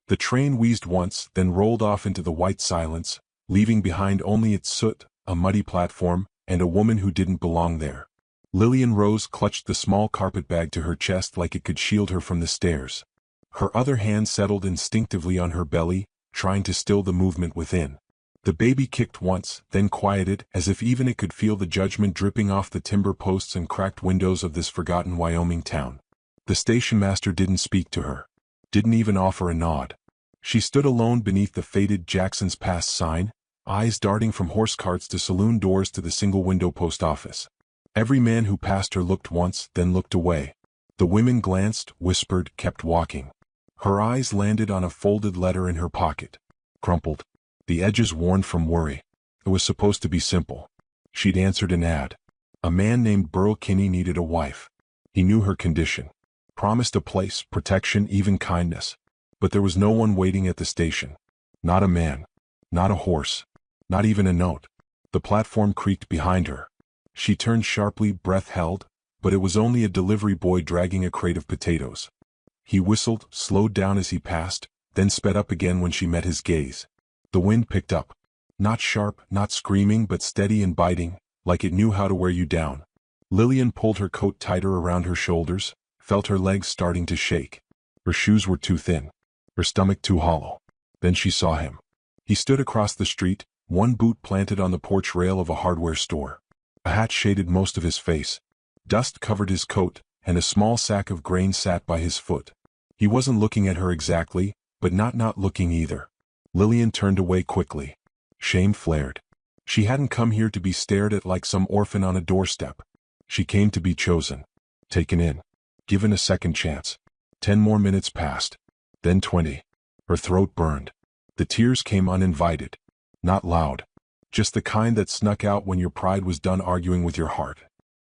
The train wheezed once, then rolled off into the white silence, leaving behind only its soot, a muddy platform, and a woman who didn't belong there. Lillian Rose clutched the small carpetbag to her chest like it could shield her from the stairs. Her other hand settled instinctively on her belly, trying to still the movement within. The baby kicked once, then quieted, as if even it could feel the judgment dripping off the timber posts and cracked windows of this forgotten Wyoming town. The station master didn't speak to her. Didn't even offer a nod. She stood alone beneath the faded Jackson's Pass sign, eyes darting from horse carts to saloon doors to the single-window post office. Every man who passed her looked once, then looked away. The women glanced, whispered, kept walking. Her eyes landed on a folded letter in her pocket. Crumpled. The edges worn from worry. It was supposed to be simple. She'd answered an ad. A man named Burl Kinney needed a wife. He knew her condition. Promised a place, protection, even kindness. But there was no one waiting at the station. Not a man. Not a horse. Not even a note. The platform creaked behind her. She turned sharply, breath held, but it was only a delivery boy dragging a crate of potatoes. He whistled, slowed down as he passed, then sped up again when she met his gaze. The wind picked up. Not sharp, not screaming, but steady and biting, like it knew how to wear you down. Lillian pulled her coat tighter around her shoulders, felt her legs starting to shake. Her shoes were too thin. Her stomach too hollow. Then she saw him. He stood across the street, one boot planted on the porch rail of a hardware store. A hat shaded most of his face. Dust covered his coat, and a small sack of grain sat by his foot. He wasn't looking at her exactly, but not looking either. Lillian turned away quickly. Shame flared. She hadn't come here to be stared at like some orphan on a doorstep. She came to be chosen. Taken in. Given a second chance. 10 more minutes passed. Then 20. Her throat burned. The tears came uninvited. Not loud. Just the kind that snuck out when your pride was done arguing with your heart.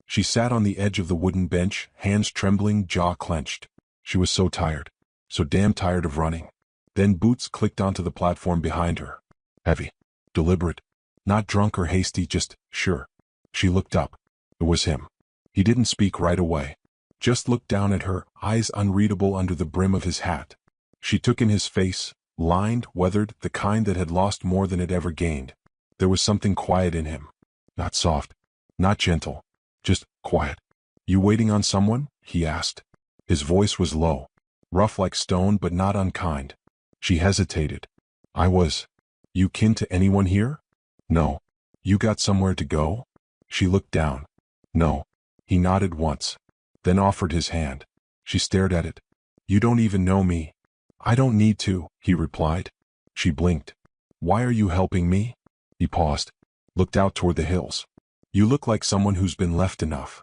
She sat on the edge of the wooden bench, hands trembling, jaw clenched. She was so tired. So damn tired of running. Then boots clicked onto the platform behind her. Heavy. Deliberate. Not drunk or hasty, just sure. She looked up. It was him. He didn't speak right away. Just looked down at her, eyes unreadable under the brim of his hat. She took in his face, lined, weathered, the kind that had lost more than it ever gained. There was something quiet in him. Not soft. Not gentle. Just quiet. You waiting on someone? He asked. His voice was low. Rough like stone but not unkind. She hesitated. I was. You kin to anyone here? No. You got somewhere to go? She looked down. No. He nodded once. Then offered his hand. She stared at it. You don't even know me. I don't need to, he replied. She blinked. Why are you helping me? He paused. Looked out toward the hills. You look like someone who's been left enough.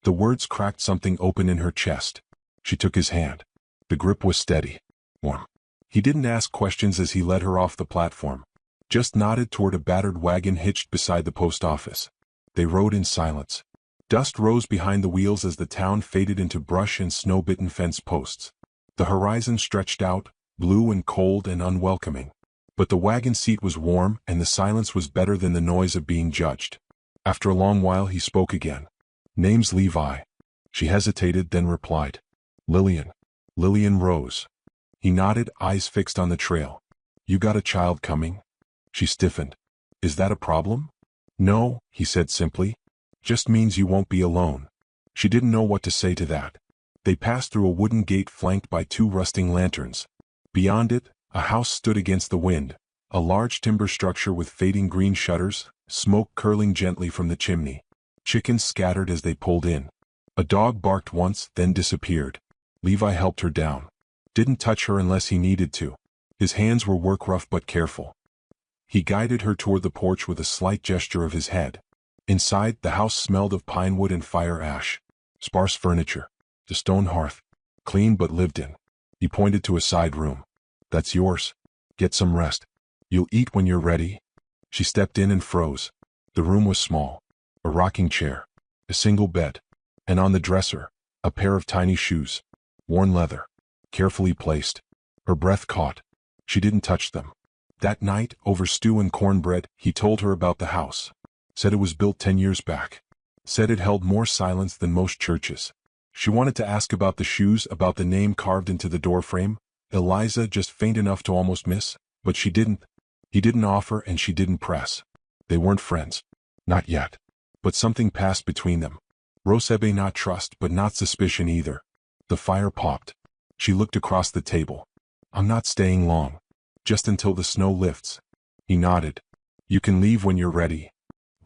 The words cracked something open in her chest. She took his hand. The grip was steady. Warm. He didn't ask questions as he led her off the platform. Just nodded toward a battered wagon hitched beside the post office. They rode in silence. Dust rose behind the wheels as the town faded into brush and snow-bitten fence posts. The horizon stretched out, blue and cold and unwelcoming. But the wagon seat was warm and the silence was better than the noise of being judged. After a long while he spoke again. Name's Levi. She hesitated, then replied. Lillian. Lillian Rose. He nodded, eyes fixed on the trail. You got a child coming? She stiffened. Is that a problem? No, he said simply. Just means you won't be alone. She didn't know what to say to that. They passed through a wooden gate flanked by 2 rusting lanterns. Beyond it, a house stood against the wind, a large timber structure with fading green shutters, smoke curling gently from the chimney. Chickens scattered as they pulled in. A dog barked once, then disappeared. Levi helped her down. Didn't touch her unless he needed to. His hands were work rough but careful. He guided her toward the porch with a slight gesture of his head. Inside, the house smelled of pine wood and fire ash. Sparse furniture. The stone hearth. Clean but lived in. He pointed to a side room. That's yours. Get some rest. You'll eat when you're ready. She stepped in and froze. The room was small. A rocking chair. A single bed. And on the dresser, a pair of tiny shoes. Worn leather. Carefully placed. Her breath caught. She didn't touch them. That night, over stew and cornbread, he told her about the house. Said it was built 10 years back. Said it held more silence than most churches. She wanted to ask about the shoes, about the name carved into the doorframe, Eliza just faint enough to almost miss, but she didn't. He didn't offer and she didn't press. They weren't friends. Not yet. But something passed between them. Rosebe not trust but not suspicion either. The fire popped. She looked across the table. I'm not staying long. Just until the snow lifts. He nodded. You can leave when you're ready.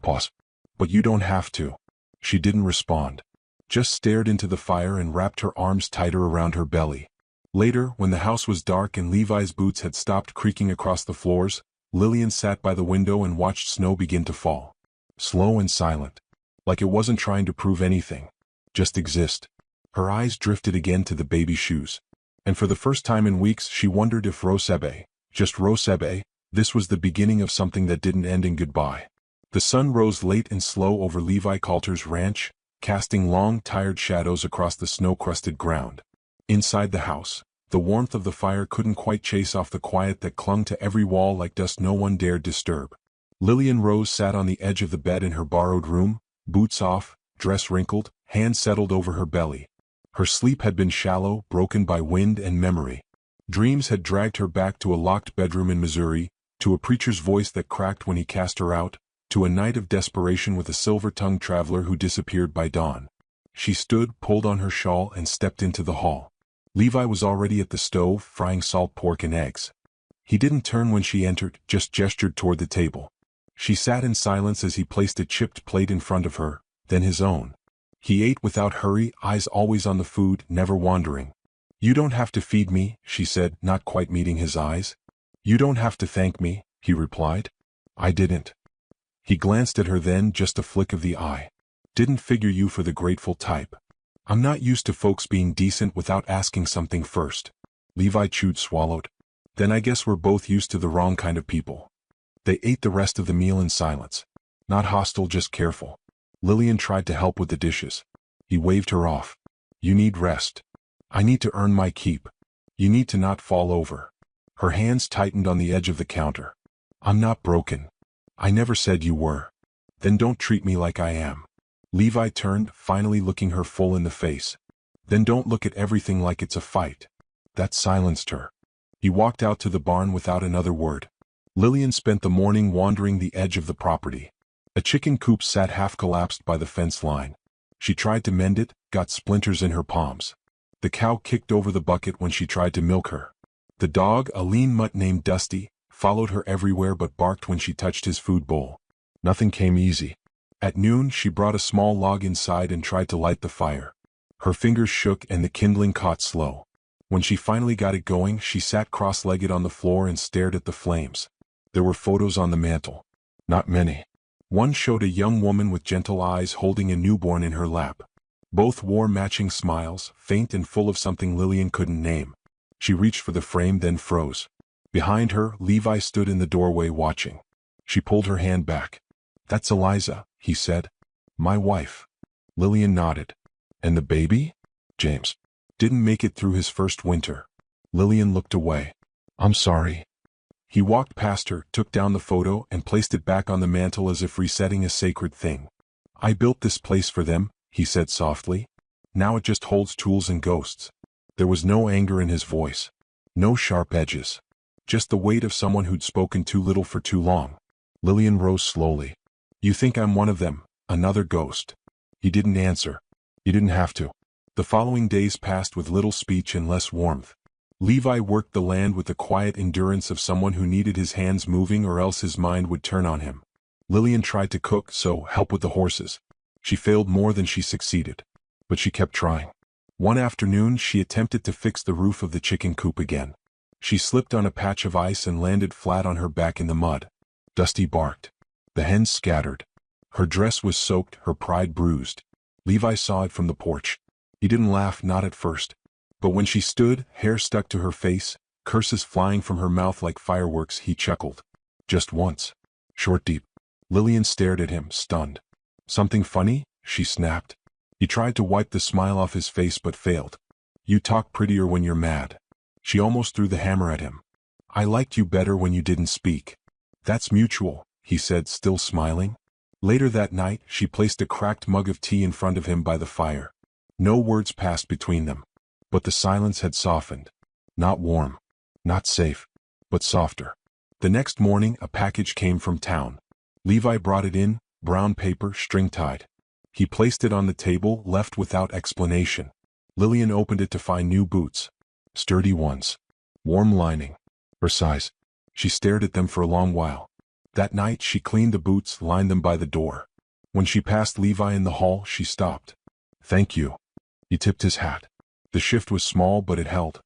Pause. But you don't have to. She didn't respond. Just stared into the fire and wrapped her arms tighter around her belly. Later, when the house was dark and Levi's boots had stopped creaking across the floors, Lillian sat by the window and watched snow begin to fall. Slow and silent. Like it wasn't trying to prove anything. Just exist. Her eyes drifted again to the baby shoes. And for the first time in weeks she wondered if Rosebe, just Rosebe, this was the beginning of something that didn't end in goodbye. The sun rose late and slow over Levi Coulter's ranch, casting long, tired shadows across the snow-crusted ground. Inside the house, the warmth of the fire couldn't quite chase off the quiet that clung to every wall like dust no one dared disturb. Lillian Rose sat on the edge of the bed in her borrowed room, boots off, dress wrinkled, hands settled over her belly. Her sleep had been shallow, broken by wind and memory. Dreams had dragged her back to a locked bedroom in Missouri, to a preacher's voice that cracked when he cast her out, to a night of desperation with a silver-tongued traveler who disappeared by dawn. She stood, pulled on her shawl, and stepped into the hall. Levi was already at the stove, frying salt pork and eggs. He didn't turn when she entered, just gestured toward the table. She sat in silence as he placed a chipped plate in front of her, then his own. He ate without hurry, eyes always on the food, never wandering. You don't have to feed me, she said, not quite meeting his eyes. You don't have to thank me, he replied. I didn't. He glanced at her then, just a flick of the eye. Didn't figure you for the grateful type. I'm not used to folks being decent without asking something first. Levi chewed, swallowed. Then I guess we're both used to the wrong kind of people. They ate the rest of the meal in silence. Not hostile, just careful. Lillian tried to help with the dishes. He waved her off. You need rest. I need to earn my keep. You need to not fall over. Her hands tightened on the edge of the counter. I'm not broken. I never said you were. Then don't treat me like I am. Levi turned, finally looking her full in the face. Then don't look at everything like it's a fight. That silenced her. He walked out to the barn without another word. Lillian spent the morning wandering the edge of the property. A chicken coop sat half-collapsed by the fence line. She tried to mend it, got splinters in her palms. The cow kicked over the bucket when she tried to milk her. The dog, a lean mutt named Dusty, followed her everywhere but barked when she touched his food bowl. Nothing came easy. At noon, she brought a small log inside and tried to light the fire. Her fingers shook and the kindling caught slow. When she finally got it going, she sat cross-legged on the floor and stared at the flames. There were photos on the mantel. Not many. One showed a young woman with gentle eyes holding a newborn in her lap. Both wore matching smiles, faint and full of something Lillian couldn't name. She reached for the frame, then froze. Behind her, Levi stood in the doorway watching. She pulled her hand back. That's Eliza, he said. My wife. Lillian nodded. And the baby? James. Didn't make it through his first winter. Lillian looked away. I'm sorry. He walked past her, took down the photo, and placed it back on the mantel as if resetting a sacred thing. I built this place for them, he said softly. Now it just holds tools and ghosts. There was no anger in his voice. No sharp edges. Just the weight of someone who'd spoken too little for too long. Lillian rose slowly. You think I'm one of them, another ghost? He didn't answer. He didn't have to. The following days passed with little speech and less warmth. Levi worked the land with the quiet endurance of someone who needed his hands moving or else his mind would turn on him. Lillian tried to cook, so help with the horses. She failed more than she succeeded. But she kept trying. One afternoon, she attempted to fix the roof of the chicken coop again. She slipped on a patch of ice and landed flat on her back in the mud. Dusty barked. The hens scattered. Her dress was soaked, her pride bruised. Levi saw it from the porch. He didn't laugh, not at first. But when she stood, hair stuck to her face, curses flying from her mouth like fireworks, he chuckled. Just once. Short, deep. Lillian stared at him, stunned. Something funny? She snapped. He tried to wipe the smile off his face but failed. You talk prettier when you're mad. She almost threw the hammer at him. I liked you better when you didn't speak. That's mutual, he said, still smiling. Later that night, she placed a cracked mug of tea in front of him by the fire. No words passed between them. But the silence had softened. Not warm. Not safe. But softer. The next morning a package came from town. Levi brought it in, brown paper, string-tied. He placed it on the table, left without explanation. Lillian opened it to find new boots. Sturdy ones. Warm lining. Her size. She stared at them for a long while. That night she cleaned the boots, lined them by the door. When she passed Levi in the hall, she stopped. "Thank you." He tipped his hat. The shift was small, but it held.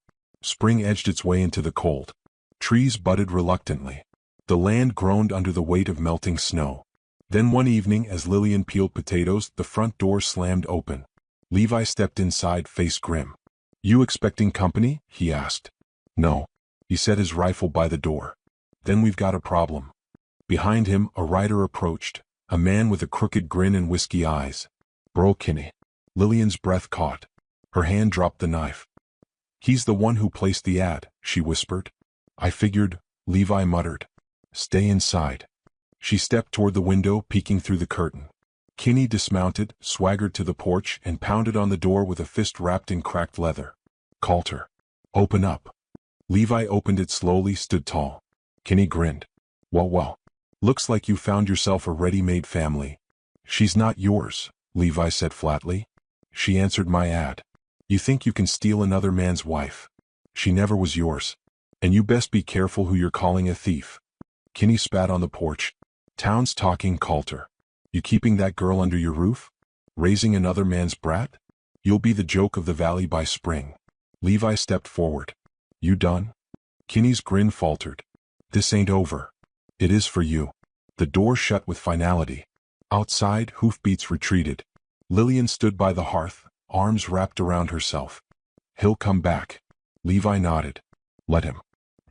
Spring edged its way into the cold. Trees budded reluctantly. The land groaned under the weight of melting snow. Then one evening, as Lillian peeled potatoes, the front door slammed open. Levi stepped inside, face grim. "You expecting company?" he asked. "No." He set his rifle by the door. "Then we've got a problem." Behind him, a rider approached, a man with a crooked grin and whiskey eyes. "Bro Kinney." Lillian's breath caught. Her hand dropped the knife. "He's the one who placed the ad," she whispered. "I figured," Levi muttered. "Stay inside." She stepped toward the window, peeking through the curtain. Kinney dismounted, swaggered to the porch, and pounded on the door with a fist wrapped in cracked leather. "Coulter. Open up." Levi opened it slowly, stood tall. Kinney grinned. Well. Looks like you found yourself a ready-made family." "She's not yours," Levi said flatly. "She answered my ad. You think you can steal another man's wife? She never was yours. And you best be careful who you're calling a thief." Kinney spat on the porch. "Town's talking, Coulter. You keeping that girl under your roof? Raising another man's brat? You'll be the joke of the valley by spring." Levi stepped forward. "You done?" Kinney's grin faltered. "This ain't over. It is for you." The door shut with finality. Outside, hoofbeats retreated. Lillian stood by the hearth, arms wrapped around herself. "He'll come back." Levi nodded. "Let him.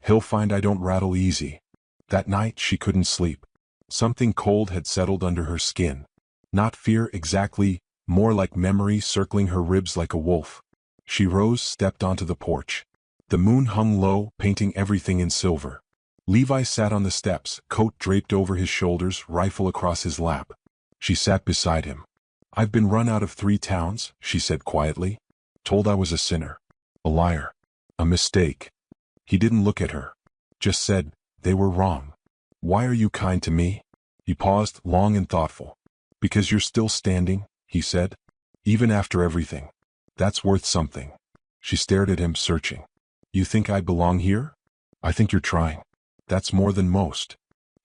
He'll find I don't rattle easy." That night she couldn't sleep. Something cold had settled under her skin. Not fear exactly, more like memory circling her ribs like a wolf. She rose, stepped onto the porch. The moon hung low, painting everything in silver. Levi sat on the steps, coat draped over his shoulders, rifle across his lap. She sat beside him. "I've been run out of 3 towns," she said quietly. "Told I was a sinner. A liar. A mistake." He didn't look at her. Just said, "They were wrong." "Why are you kind to me?" He paused, long and thoughtful. "Because you're still standing," he said. "Even after everything. That's worth something." She stared at him, searching. "You think I belong here?" "I think you're trying. That's more than most."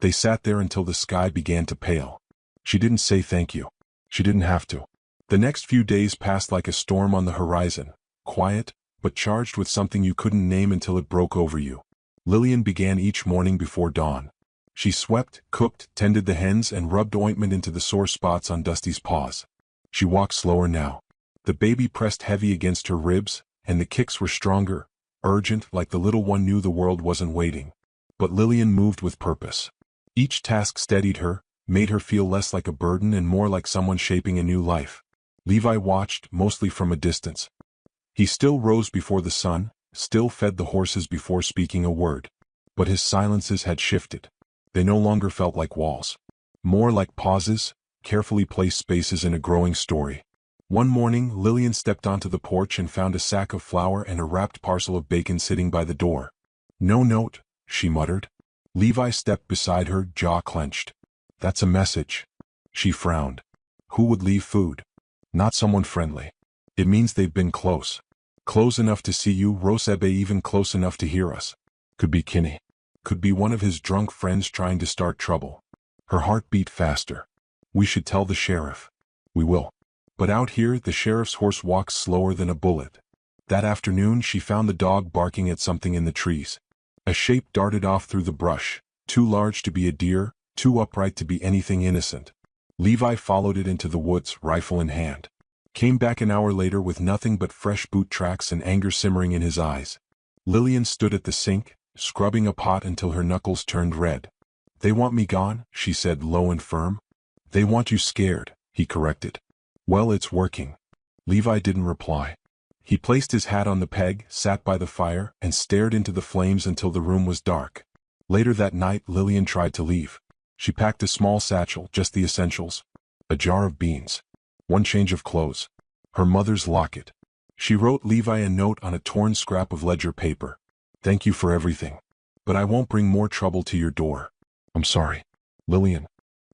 They sat there until the sky began to pale. She didn't say thank you. She didn't have to. The next few days passed like a storm on the horizon, quiet, but charged with something you couldn't name until it broke over you. Lillian began each morning before dawn. She swept, cooked, tended the hens, and rubbed ointment into the sore spots on Dusty's paws. She walked slower now. The baby pressed heavy against her ribs, and the kicks were stronger, urgent, like the little one knew the world wasn't waiting. But Lillian moved with purpose. Each task steadied her, made her feel less like a burden and more like someone shaping a new life. Levi watched, mostly from a distance. He still rose before the sun, still fed the horses before speaking a word. But his silences had shifted. They no longer felt like walls. More like pauses, carefully placed spaces in a growing story. One morning, Lillian stepped onto the porch and found a sack of flour and a wrapped parcel of bacon sitting by the door. "No note," she muttered. Levi stepped beside her, jaw clenched. "That's a message." She frowned. Who would leave food? Not someone friendly. It means they've been close. Close enough to see you, Rosebe, even close enough to hear us. Could be Kinney. Could be one of his drunk friends trying to start trouble. Her heart beat faster. "We should tell the sheriff." "We will." But out here, the sheriff's horse walks slower than a bullet. That afternoon, she found the dog barking at something in the trees. A shape darted off through the brush, too large to be a deer, too upright to be anything innocent. Levi followed it into the woods, rifle in hand. Came back an hour later with nothing but fresh boot tracks and anger simmering in his eyes. Lillian stood at the sink, scrubbing a pot until her knuckles turned red. "They want me gone," she said, low and firm. "They want you scared," he corrected. "Well, it's working." Levi didn't reply. He placed his hat on the peg, sat by the fire, and stared into the flames until the room was dark. Later that night, Lillian tried to leave. She packed a small satchel, just the essentials. A jar of beans. One change of clothes. Her mother's locket. She wrote Levi a note on a torn scrap of ledger paper. Thank you for everything. But I won't bring more trouble to your door. I'm sorry. Lillian.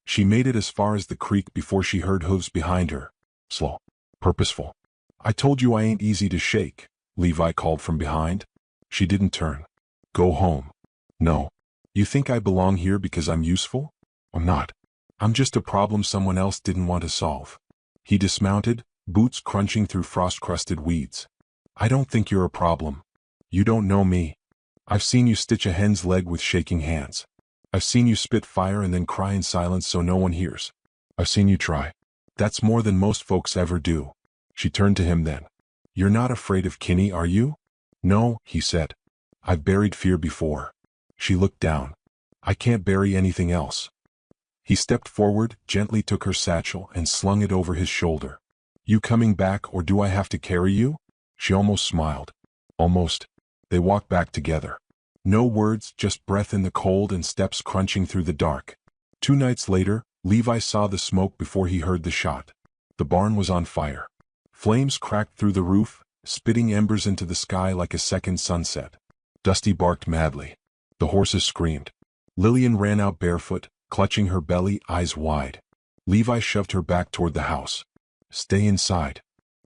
She made it as far as the creek before she heard hooves behind her. Slow. Purposeful. I told you I ain't easy to shake, Levi called from behind. She didn't turn. Go home. No. You think I belong here because I'm useful? I'm not. I'm just a problem someone else didn't want to solve. He dismounted, boots crunching through frost-crusted weeds. I don't think you're a problem. You don't know me. I've seen you stitch a hen's leg with shaking hands. I've seen you spit fire and then cry in silence so no one hears. I've seen you try. That's more than most folks ever do. She turned to him then. You're not afraid of Kinney, are you? No, he said. I've buried fear before. She looked down. I can't bury anything else. He stepped forward, gently took her satchel and slung it over his shoulder. You coming back or do I have to carry you? She almost smiled. Almost. They walked back together. No words, just breath in the cold and steps crunching through the dark. 2 nights later, Levi saw the smoke before he heard the shot. The barn was on fire. Flames cracked through the roof, spitting embers into the sky like a second sunset. Dusty barked madly. The horses screamed. Lillian ran out barefoot, clutching her belly, eyes wide. Levi shoved her back toward the house. Stay inside.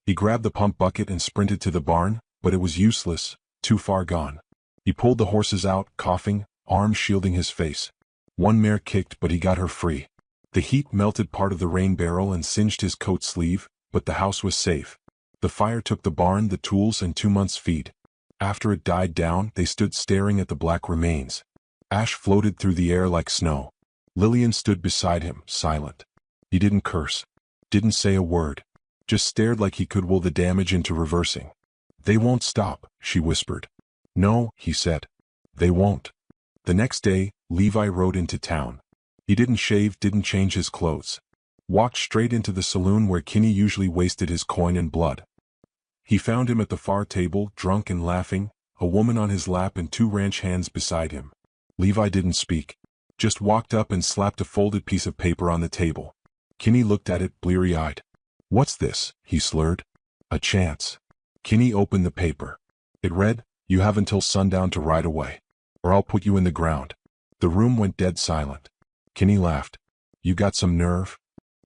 He grabbed the pump bucket and sprinted to the barn, but it was useless, too far gone. He pulled the horses out, coughing, arms shielding his face. One mare kicked, but he got her free. The heat melted part of the rain barrel and singed his coat sleeve, but the house was safe. The fire took the barn, the tools, and 2 months' feed. After it died down, they stood staring at the black remains. Ash floated through the air like snow. Lillian stood beside him, silent. He didn't curse. Didn't say a word. Just stared like he could will the damage into reversing. They won't stop, she whispered. No, he said. They won't. The next day, Levi rode into town. He didn't shave, didn't change his clothes. Walked straight into the saloon where Kinney usually wasted his coin and blood. He found him at the far table, drunk and laughing, a woman on his lap and 2 ranch hands beside him. Levi didn't speak. Just walked up and slapped a folded piece of paper on the table. Kinney looked at it, bleary-eyed. What's this? He slurred. A chance. Kinney opened the paper. It read, You have until sundown to ride away, or I'll put you in the ground. The room went dead silent. Kinney laughed. You got some nerve?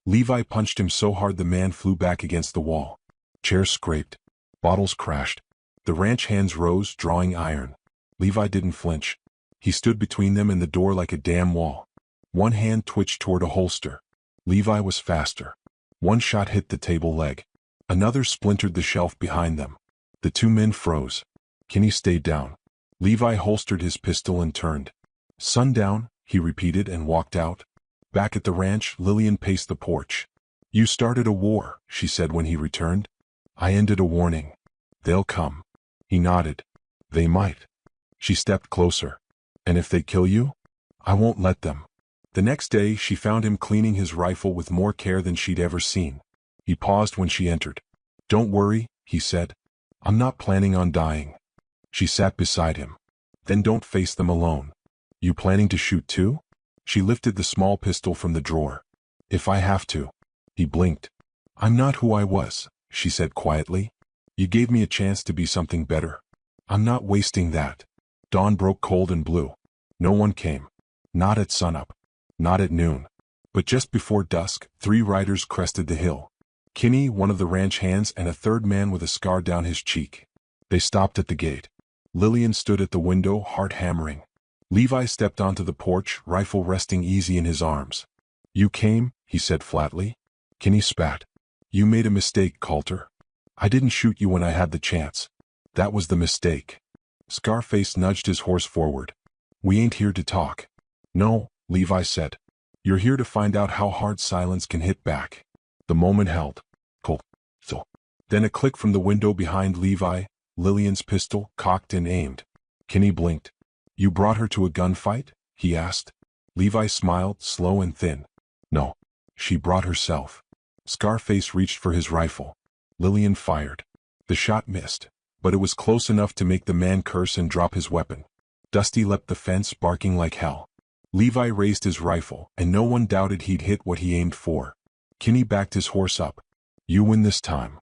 Levi punched him so hard the man flew back against the wall. Chairs scraped. Bottles crashed. The ranch hands rose, drawing iron. Levi didn't flinch. He stood between them and the door like a damn wall. One hand twitched toward a holster. Levi was faster. One shot hit the table leg. Another splintered the shelf behind them. The 2 men froze. Kinney stayed down. Levi holstered his pistol and turned. Sundown, he repeated and walked out. Back at the ranch, Lillian paced the porch. You started a war, she said when he returned. I ended a warning. They'll come. He nodded. They might. She stepped closer. And if they kill you? I won't let them. The next day, she found him cleaning his rifle with more care than she'd ever seen. He paused when she entered. Don't worry, he said. I'm not planning on dying. She sat beside him. Then don't face them alone. You planning to shoot too? She lifted the small pistol from the drawer. If I have to. He blinked. I'm not who I was, she said quietly. You gave me a chance to be something better. I'm not wasting that. Dawn broke cold and blue. No one came. Not at sunup. Not at noon. But just before dusk, 3 riders crested the hill. Kinney, one of the ranch hands, and a 3rd man with a scar down his cheek. They stopped at the gate. Lillian stood at the window, heart hammering. Levi stepped onto the porch, rifle resting easy in his arms. You came, he said flatly. Kinney spat. You made a mistake, Coulter. I didn't shoot you when I had the chance. That was the mistake. Scarface nudged his horse forward. We ain't here to talk. No, Levi said. You're here to find out how hard silence can hit back. The moment held. Cool. So. Then a click from the window behind Levi, Lillian's pistol, cocked and aimed. Kinney blinked. You brought her to a gunfight? He asked. Levi smiled, slow and thin. No. She brought herself. Scarface reached for his rifle. Lillian fired. The shot missed, but it was close enough to make the man curse and drop his weapon. Dusty leapt the fence, barking like hell. Levi raised his rifle, and no one doubted he'd hit what he aimed for. Kinney backed his horse up. You win this time.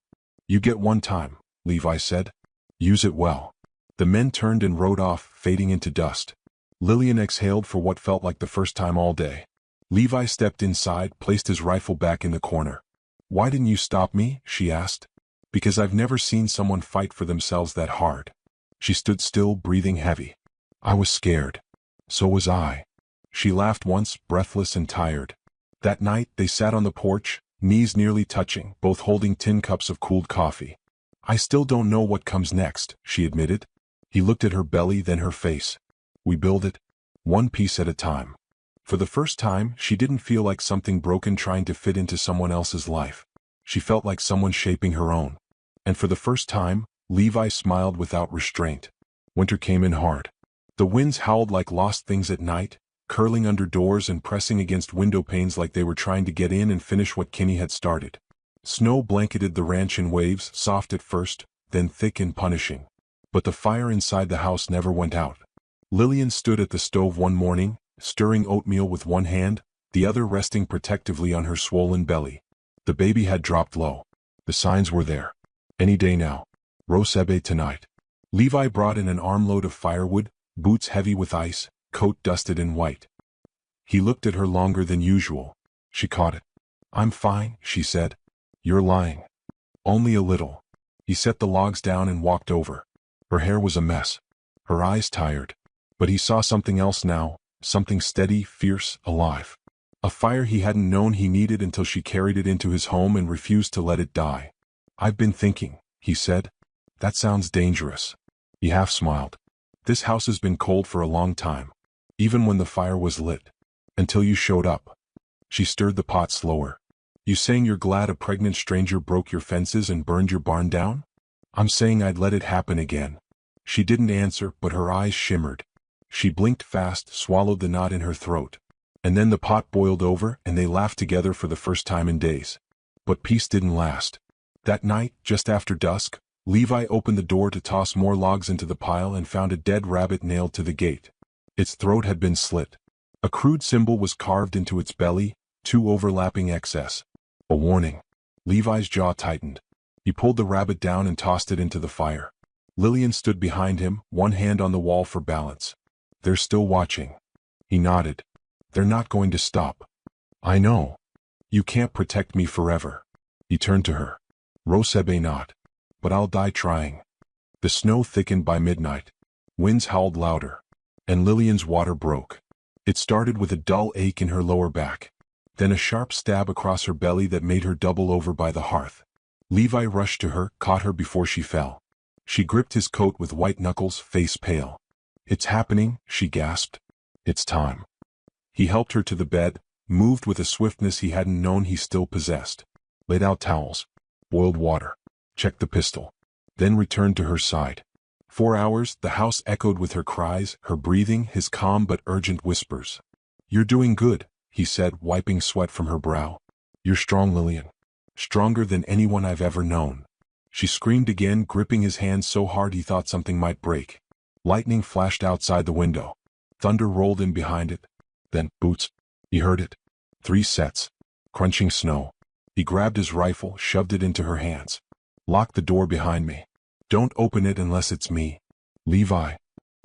You get one time, Levi said. Use it well. The men turned and rode off, fading into dust. Lillian exhaled for what felt like the first time all day. Levi stepped inside, placed his rifle back in the corner. "Why didn't you stop me?" she asked. "Because I've never seen someone fight for themselves that hard." She stood still, breathing heavy. "I was scared." "So was I." She laughed once, breathless and tired. That night, they sat on the porch, knees nearly touching, both holding tin cups of cooled coffee. "I still don't know what comes next," she admitted. He looked at her belly, then her face. "We build it, one piece at a time." For the first time, she didn't feel like something broken trying to fit into someone else's life. She felt like someone shaping her own. And for the first time, Levi smiled without restraint. Winter came in hard. The winds howled like lost things at night, curling under doors and pressing against window panes like they were trying to get in and finish what Kinney had started. Snow blanketed the ranch in waves, soft at first, then thick and punishing. But the fire inside the house never went out. Lillian stood at the stove one morning, stirring oatmeal with one hand, the other resting protectively on her swollen belly. The baby had dropped low. The signs were there. Any day now. Rosebe tonight. Levi brought in an armload of firewood, boots heavy with ice, coat dusted in white. He looked at her longer than usual. She caught it. "I'm fine," she said. "You're lying." "Only a little." He set the logs down and walked over. Her hair was a mess. Her eyes tired. But he saw something else now, something steady, fierce, alive. A fire he hadn't known he needed until she carried it into his home and refused to let it die. "I've been thinking," he said. "That sounds dangerous." He half smiled. "This house has been cold for a long time. Even when the fire was lit. Until you showed up." She stirred the pot slower. "You saying you're glad a pregnant stranger broke your fences and burned your barn down?" "I'm saying I'd let it happen again." She didn't answer, but her eyes shimmered. She blinked fast, swallowed the knot in her throat. And then the pot boiled over, and they laughed together for the first time in days. But peace didn't last. That night, just after dusk, Levi opened the door to toss more logs into the pile and found a dead rabbit nailed to the gate. Its throat had been slit. A crude symbol was carved into its belly, two overlapping excess. A warning. Levi's jaw tightened. He pulled the rabbit down and tossed it into the fire. Lillian stood behind him, one hand on the wall for balance. "They're still watching." He nodded. "They're not going to stop." "I know. You can't protect me forever." He turned to her. "Rosebe not. But I'll die trying." The snow thickened by midnight. Winds howled louder. And Lillian's water broke. It started with a dull ache in her lower back. Then a sharp stab across her belly that made her double over by the hearth. Levi rushed to her, caught her before she fell. She gripped his coat with white knuckles, face pale. "It's happening," she gasped. "It's time." He helped her to the bed, moved with a swiftness he hadn't known he still possessed. Laid out towels. Boiled water. Checked the pistol. Then returned to her side. 4 hours, the house echoed with her cries, her breathing, his calm but urgent whispers. "You're doing good," he said, wiping sweat from her brow. "You're strong, Lillian. Stronger than anyone I've ever known." She screamed again, gripping his hand so hard he thought something might break. Lightning flashed outside the window. Thunder rolled in behind it. Then, boots. He heard it. 3 sets. Crunching snow. He grabbed his rifle, shoved it into her hands. "Lock the door behind me. Don't open it unless it's me. Levi.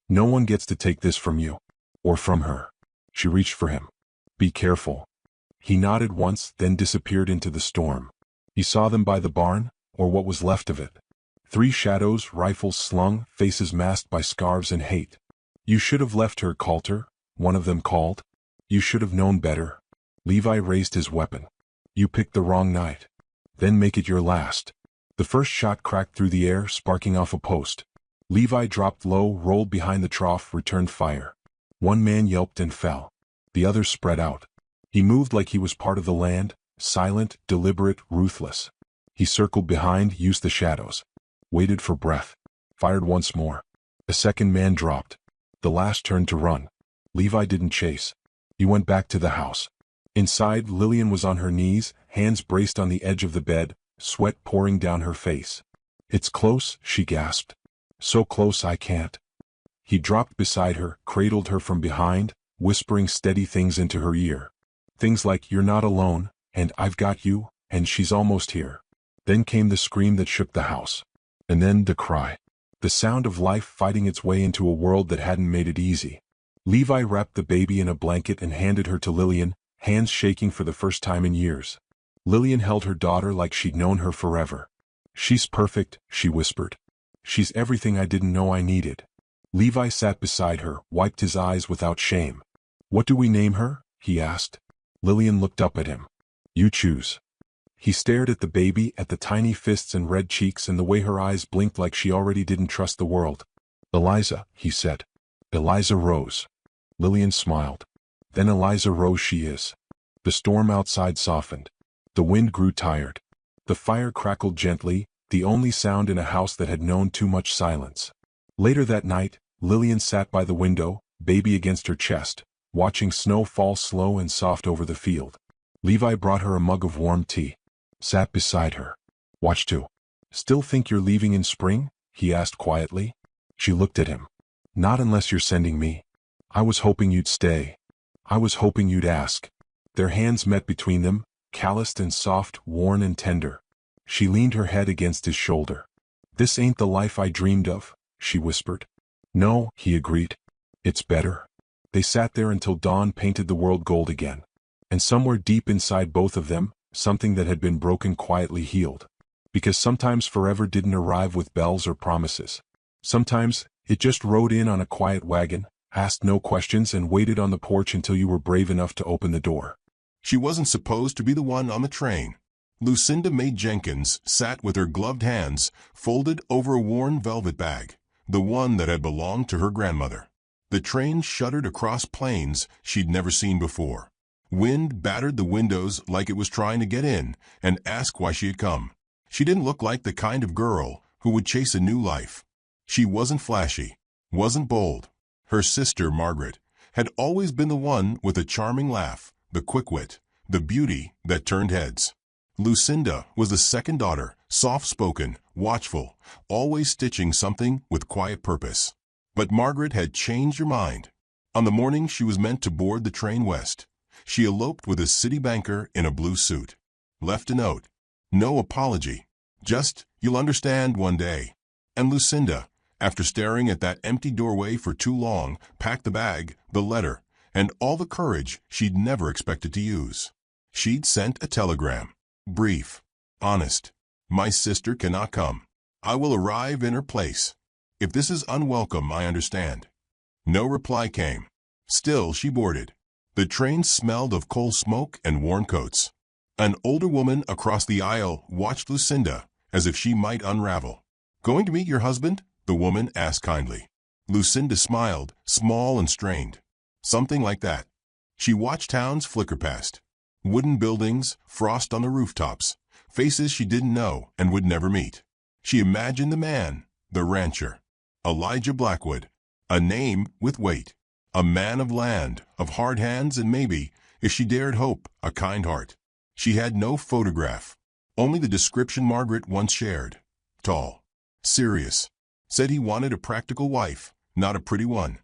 No one gets to take this from you. Or from her." She reached for him. "Be careful." He nodded once, then disappeared into the storm. He saw them by the barn, or what was left of it. 3 shadows, rifles slung, faces masked by scarves and hate. "You should have left her, Coulter," one of them called. "You should have known better." Levi raised his weapon. "You picked the wrong night. Then make it your last." The first shot cracked through the air, sparking off a post. Levi dropped low, rolled behind the trough, returned fire. One man yelped and fell. The others spread out. He moved like he was part of the land, silent, deliberate, ruthless. He circled behind, used the shadows. Waited for breath. Fired once more. A second man dropped. The last turned to run. Levi didn't chase. He went back to the house. Inside, Lillian was on her knees, hands braced on the edge of the bed, sweat pouring down her face. "It's close," she gasped. "So close I can't." He dropped beside her, cradled her from behind, whispering steady things into her ear. Things like, "You're not alone," and "I've got you," and "She's almost here." Then came the scream that shook the house. And then the cry. The sound of life fighting its way into a world that hadn't made it easy. Levi wrapped the baby in a blanket and handed her to Lillian, hands shaking for the first time in years. Lillian held her daughter like she'd known her forever. "She's perfect," she whispered. "She's everything I didn't know I needed." Levi sat beside her, wiped his eyes without shame. "What do we name her?" he asked. Lillian looked up at him. "You choose." He stared at the baby, at the tiny fists and red cheeks and the way her eyes blinked like she already didn't trust the world. "Eliza," he said. "Eliza Rose." Lillian smiled. "Then Eliza Rose she is." The storm outside softened. The wind grew tired. The fire crackled gently, the only sound in a house that had known too much silence. Later that night, Lillian sat by the window, baby against her chest, watching snow fall slow and soft over the field. Levi brought her a mug of warm tea. Sat beside her. "Watch too. Still think you're leaving in spring?" he asked quietly. She looked at him. "Not unless you're sending me. I was hoping you'd stay. I was hoping you'd ask." Their hands met between them, calloused and soft, worn and tender. She leaned her head against his shoulder. "This ain't the life I dreamed of," she whispered. "No," he agreed. "It's better." They sat there until dawn painted the world gold again. And somewhere deep inside both of them, something that had been broken quietly healed. Because sometimes forever didn't arrive with bells or promises. Sometimes, it just rode in on a quiet wagon, asked no questions and waited on the porch until you were brave enough to open the door. She wasn't supposed to be the one on the train. Lucinda May Jenkins sat with her gloved hands folded over a worn velvet bag, the one that had belonged to her grandmother. The train shuddered across plains she'd never seen before. Wind battered the windows like it was trying to get in and ask why she had come. She didn't look like the kind of girl who would chase a new life. She wasn't flashy, wasn't bold. Her sister, Margaret, had always been the one with the charming laugh, the quick wit, the beauty that turned heads. Lucinda was the second daughter, soft-spoken, watchful, always stitching something with quiet purpose. But Margaret had changed her mind. On the morning she was meant to board the train west, she eloped with a city banker in a blue suit. Left a note. No apology. Just, "You'll understand one day." And Lucinda, after staring at that empty doorway for too long, packed the bag, the letter, and all the courage she'd never expected to use. She'd sent a telegram. Brief. Honest. "My sister cannot come. I will arrive in her place. If this is unwelcome, I understand." No reply came. Still she boarded. The train smelled of coal smoke and worn coats. An older woman across the aisle watched Lucinda as if she might unravel. "Going to meet your husband?" the woman asked kindly. Lucinda smiled, small and strained. "Something like that." She watched towns flicker past. Wooden buildings, frost on the rooftops, faces she didn't know and would never meet. She imagined the man, the rancher. Elijah Blackwood. A name with weight. A man of land, of hard hands and maybe, if she dared hope, a kind heart. She had no photograph. Only the description Margaret once shared. Tall. Serious. Said he wanted a practical wife, not a pretty one.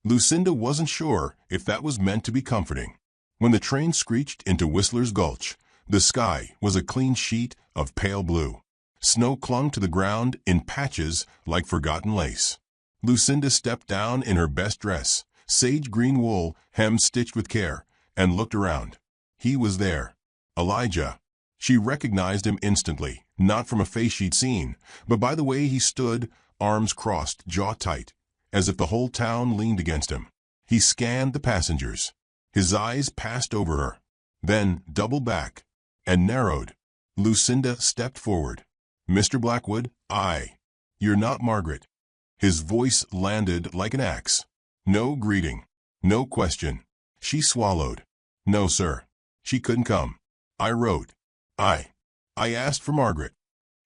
Lucinda wasn't sure if that was meant to be comforting. When the train screeched into Whistler's Gulch, the sky was a clean sheet of pale blue. Snow clung to the ground in patches like forgotten lace. Lucinda stepped down in her best dress, sage green wool, hem stitched with care, and looked around. He was there. Elijah. She recognized him instantly, not from a face she'd seen, but by the way he stood, arms crossed, jaw tight, as if the whole town leaned against him. He scanned the passengers. His eyes passed over her, then doubled back, and narrowed. Lucinda stepped forward. "Mr. Blackwood, you're not Margaret." His voice landed like an axe. No greeting. No question. She swallowed. "No, sir. She couldn't come. I wrote. I asked for Margaret."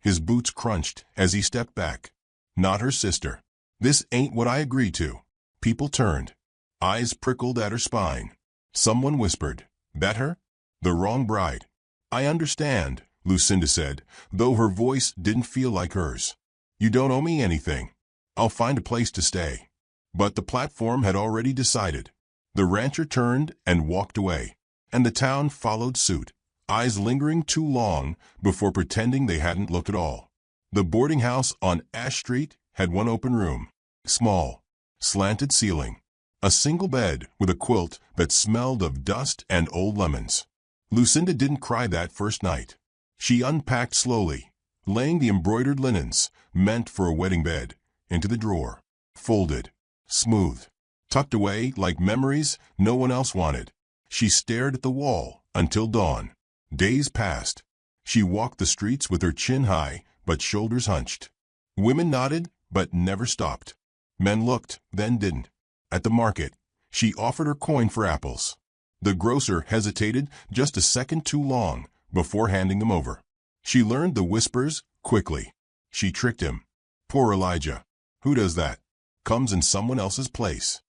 His boots crunched as he stepped back. "Not her sister. This ain't what I agreed to." People turned. Eyes prickled at her spine. Someone whispered, "That her? The wrong bride." "I understand," Lucinda said, though her voice didn't feel like hers. "You don't owe me anything. I'll find a place to stay." But the platform had already decided. The rancher turned and walked away, and the town followed suit, eyes lingering too long before pretending they hadn't looked at all. The boarding house on Ash Street had one open room. Small, slanted ceiling. A single bed with a quilt that smelled of dust and old lemons. Lucinda didn't cry that first night. She unpacked slowly, laying the embroidered linens, meant for a wedding bed, into the drawer. Folded, smooth, tucked away like memories no one else wanted. She stared at the wall until dawn. Days passed. She walked the streets with her chin high but shoulders hunched. Women nodded but never stopped. Men looked, then didn't. At the market, she offered her coin for apples. The grocer hesitated just a second too long before handing them over. She learned the whispers quickly. She tricked him. Poor Elijah. Who does that? Comes in someone else's place.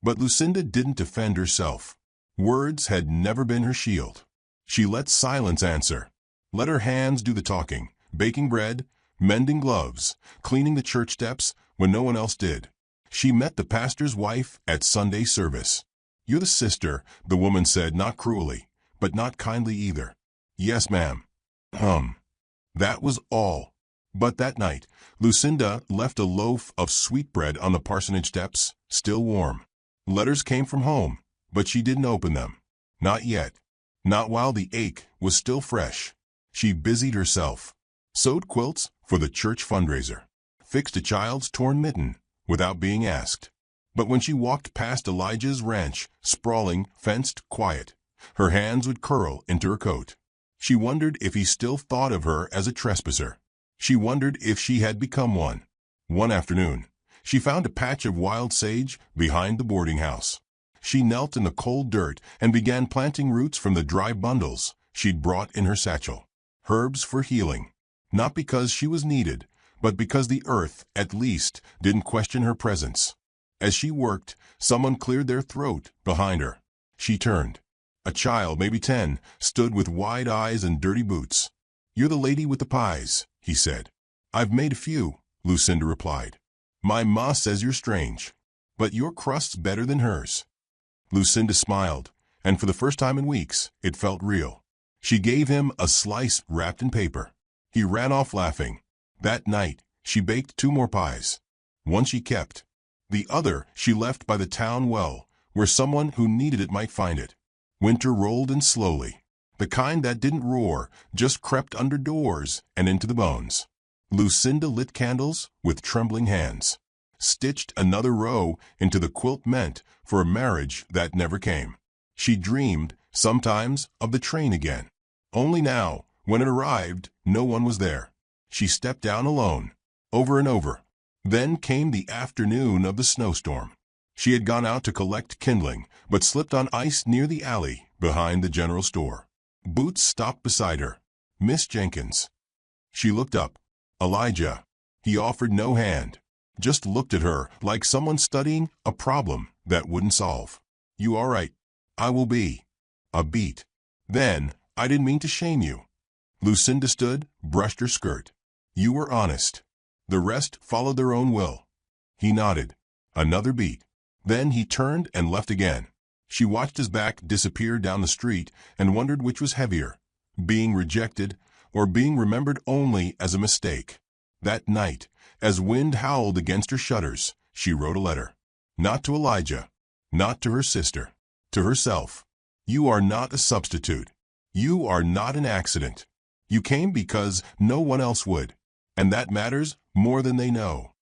But Lucinda didn't defend herself. Words had never been her shield. She let silence answer. Let her hands do the talking, baking bread, mending gloves, cleaning the church steps when no one else did. She met the pastor's wife at Sunday service. "You're the sister," the woman said, not cruelly, but not kindly either. "Yes, ma'am." That was all. But that night, Lucinda left a loaf of sweetbread on the parsonage steps, still warm. Letters came from home, but she didn't open them. Not yet. Not while the ache was still fresh. She busied herself. Sewed quilts for the church fundraiser. Fixed a child's torn mitten without being asked. But when she walked past Elijah's ranch, sprawling, fenced, quiet, her hands would curl into her coat. She wondered if he still thought of her as a trespasser. She wondered if she had become one. One afternoon, she found a patch of wild sage behind the boarding house. She knelt in the cold dirt and began planting roots from the dry bundles she'd brought in her satchel. Herbs for healing. Not because she was needed, but because the earth, at least, didn't question her presence. As she worked, someone cleared their throat behind her. She turned. A child, maybe 10, stood with wide eyes and dirty boots. "You're the lady with the pies," he said. "I've made a few," Lucinda replied. "My ma says you're strange, but your crust's better than hers." Lucinda smiled, and for the first time in weeks, it felt real. She gave him a slice wrapped in paper. He ran off laughing. That night, she baked 2 more pies. One she kept. The other she left by the town well, where someone who needed it might find it. Winter rolled in slowly. The kind that didn't roar, just crept under doors and into the bones. Lucinda lit candles with trembling hands. Stitched another row into the quilt meant for a marriage that never came. She dreamed, sometimes, of the train again. Only now, when it arrived, no one was there. She stepped down alone, over and over. Then came the afternoon of the snowstorm. She had gone out to collect kindling, but slipped on ice near the alley behind the general store. Boots stopped beside her. "Miss Jenkins." She looked up. Elijah. He offered no hand. Just looked at her like someone studying a problem that wouldn't solve. "You all right?" "I will be." A beat. "Then, I didn't mean to shame you." Lucinda stood, brushed her skirt. "You were honest." The rest followed their own will. He nodded. Another beat. Then he turned and left again. She watched his back disappear down the street and wondered which was heavier, being rejected or being remembered only as a mistake. That night, as wind howled against her shutters, she wrote a letter. Not to Elijah, not to her sister, to herself. "You are not a substitute. You are not an accident. You came because no one else would, and that matters more than they know."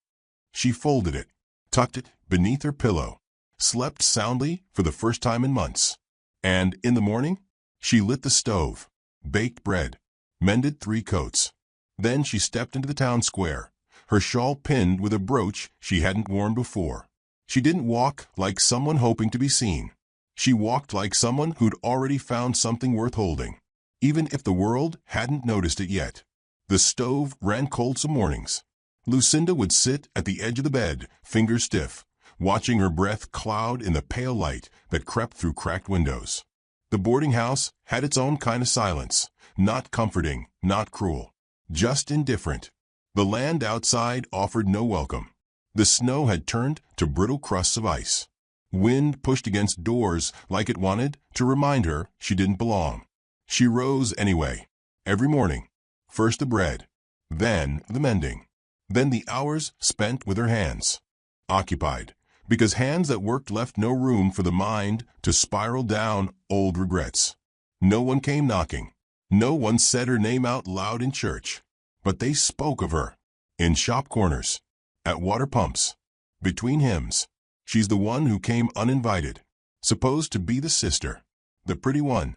She folded it, tucked it beneath her pillow, slept soundly for the first time in months. And in the morning, she lit the stove, baked bread, mended 3 coats. Then she stepped into the town square, her shawl pinned with a brooch she hadn't worn before. She didn't walk like someone hoping to be seen. She walked like someone who'd already found something worth holding, even if the world hadn't noticed it yet. The stove ran cold some mornings. Lucinda would sit at the edge of the bed, fingers stiff, watching her breath cloud in the pale light that crept through cracked windows. The boarding house had its own kind of silence, not comforting, not cruel, just indifferent. The land outside offered no welcome. The snow had turned to brittle crusts of ice. Wind pushed against doors like it wanted to remind her she didn't belong. She rose anyway. Every morning. First the bread, then the mending, Then the hours spent with her hands. Occupied, because hands that worked left no room for the mind to spiral down old regrets. No one came knocking. No one said her name out loud in church. But they spoke of her. In shop corners. At water pumps. Between hymns. She's the one who came uninvited. Supposed to be the sister. The pretty one.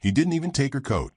He didn't even take her coat.